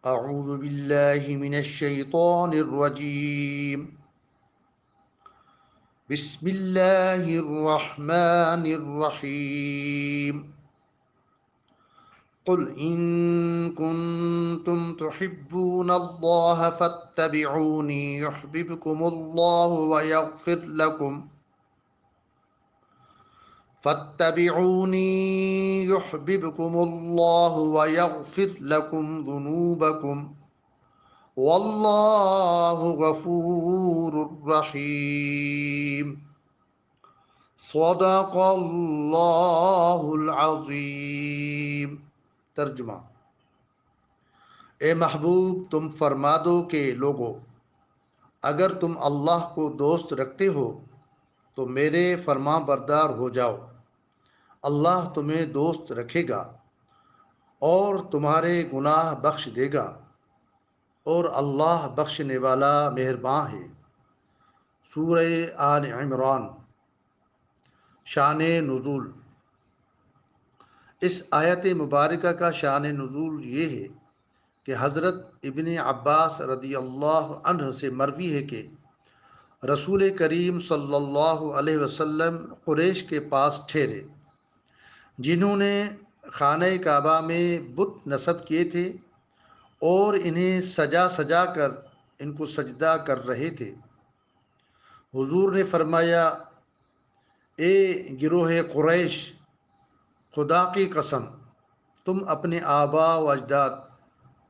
اعوذ باللہ من الشیطان الرجیم بسم اللہ الرحمن الرحیم قل ان کنتم تحبون اللہ فاتبعونی یحببکم اللہ ویغفر لکم ذنوبکم واللہ غفور رحیم۔ صدق اللہ العظیم۔ ترجمہ: اے محبوب، تم فرما دو کہ لوگو، اگر تم اللہ کو دوست رکھتے ہو تو میرے فرما بردار ہو جاؤ۔ اللہ تمہیں دوست رکھے گا اور تمہارے گناہ بخش دے گا، اور اللہ بخشنے والا مہرباں ہے۔ سورہ آل عمران۔ شان نزول۔ اس آیت مبارکہ کا شان نزول یہ ہے کہ حضرت ابن عباس رضی اللہ عنہ سے مروی ہے کہ رسول کریم صلی اللہ علیہ وسلم قریش کے پاس ٹھہرے، جنہوں نے خانہ کعبہ میں بت نصب کیے تھے اور انہیں سجا سجا کر ان کو سجدہ کر رہے تھے۔ حضور نے فرمایا: اے گروہ قریش، خدا کی قسم، تم اپنے آباء و اجداد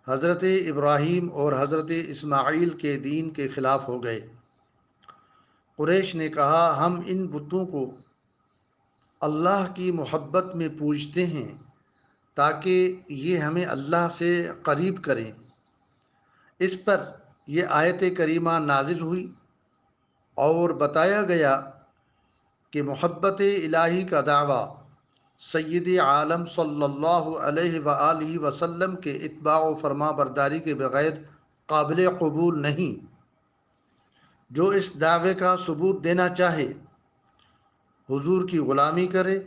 حضرت ابراہیم اور حضرت اسماعیل کے دین کے خلاف ہو گئے۔ قریش نے کہا: ہم ان بتوں کو اللہ کی محبت میں پوجتے ہیں تاکہ یہ ہمیں اللہ سے قریب کریں۔ اس پر یہ آیت کریمہ نازل ہوئی اور بتایا گیا کہ محبت الہی کا دعویٰ سید عالم صلی اللہ علیہ وآلہ وسلم کے اتباع و فرما برداری کے بغیر قابل قبول نہیں۔ جو اس دعوے کا ثبوت دینا چاہے حضور کی غلامی کرے،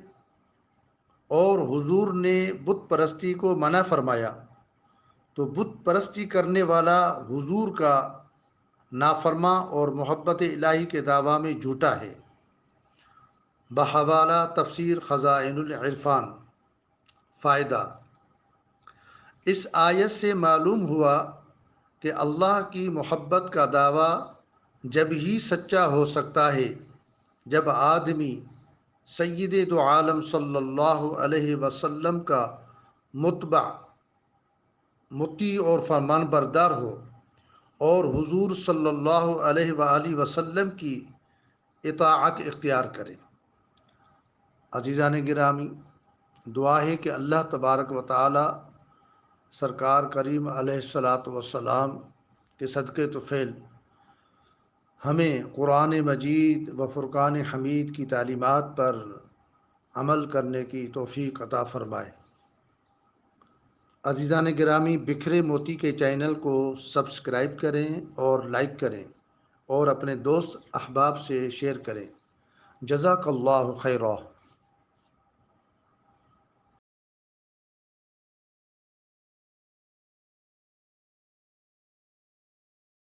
اور حضور نے بت پرستی کو منع فرمایا تو بت پرستی کرنے والا حضور کا نافرما اور محبت الہی کے دعویٰ میں جھوٹا ہے۔ بحوالہ تفسیر خزائن العرفان۔ فائدہ: اس آیت سے معلوم ہوا کہ اللہ کی محبت کا دعویٰ جب ہی سچا ہو سکتا ہے جب آدمی سید دو عالم صلی اللہ علیہ وسلم کا متبع، مطیع اور فرمان بردار ہو، اور حضور صلی اللہ علیہ وآلہ وسلم کی اطاعت اختیار کرے۔ عزیزان گرامی، دعا ہے کہ اللہ تبارک و تعالی سرکار کریم علیہ الصلاۃ والسلام کے صدقے طفیل ہمیں قرآن مجید و فرقان حمید کی تعلیمات پر عمل کرنے کی توفیق عطا فرمائے۔ عزیزان گرامی، بکھرے موتی کے چینل کو سبسکرائب کریں اور لائک کریں اور اپنے دوست احباب سے شیئر کریں۔ جزاک اللہ خیرہ۔